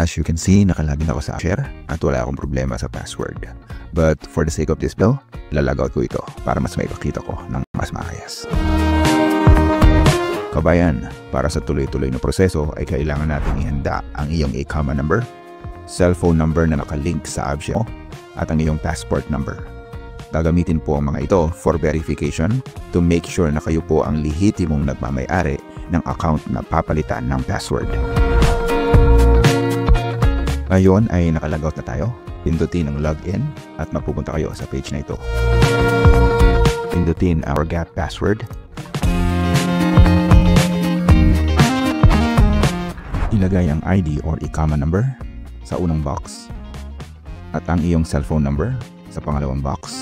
As you can see, nakalagin ako sa share at wala akong problema sa password. But for the sake of this video, lalagaw ko ito para mas maipakita ko ng mas maayos. Kabayan, para sa tuloy-tuloy na proseso ay kailangan natin ihanda ang iyong ICAMA number, cellphone number na nakalink sa ABSHI mo, at ang iyong passport number. Gagamitin po ang mga ito for verification to make sure na kayo po ang lehitimong nagmamay-ari ng account na papalitan ng password. Ngayon ay nakalagout na tayo. Pindutin ang login at mapupunta kayo sa page na ito. Pindutin ang forgot password. Ilagay ang ID or ICAMA number sa unang box at ang iyong cellphone number sa pangalawang box.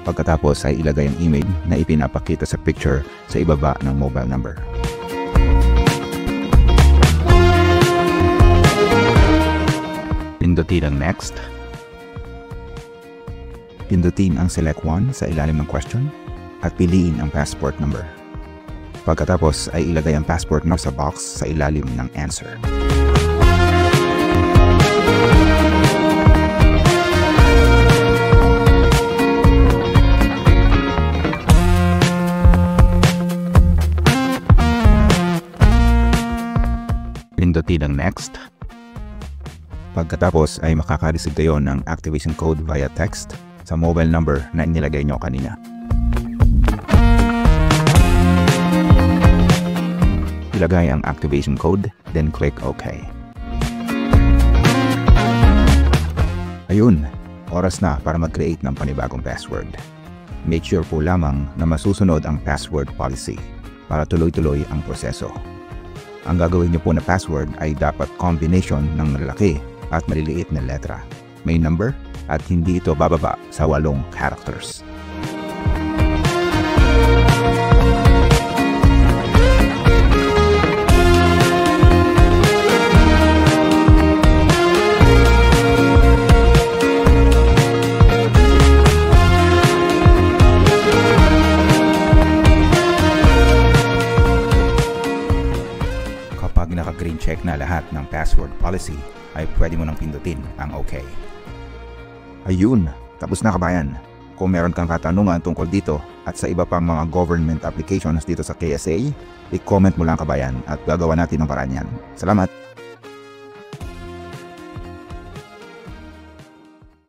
Pagkatapos ay ilagay ang email na ipinapakita sa picture sa ibaba ng mobile number. Pindutin ang next. Pindutin ang select one sa ilalim ng question at piliin ang passport number. Pagkatapos ay ilagay ang passport number sa box sa ilalim ng answer. Pindutin ang next. Pagkatapos ay makaka-receive kayo ng activation code via text sa mobile number na inilagay nyo kanina. Ilagay ang activation code, then click OK. Ayun, oras na para mag-create ng panibagong password. Make sure po lamang na masusunod ang password policy para tuloy-tuloy ang proseso. Ang gagawin niyo po na password ay dapat combination ng malalaki at maliliit na letra. May number at hindi ito bababa sa 8 characters. Kapag naka-green check na lahat ng password policy, ay pwede mo nang pindutin ang OK. Ayun, tapos na kabayan. Kung meron kang katanungan tungkol dito at sa iba pang mga government applications dito sa KSA, i-comment mo lang kabayan at gagawa natin ang paraan yan. Salamat!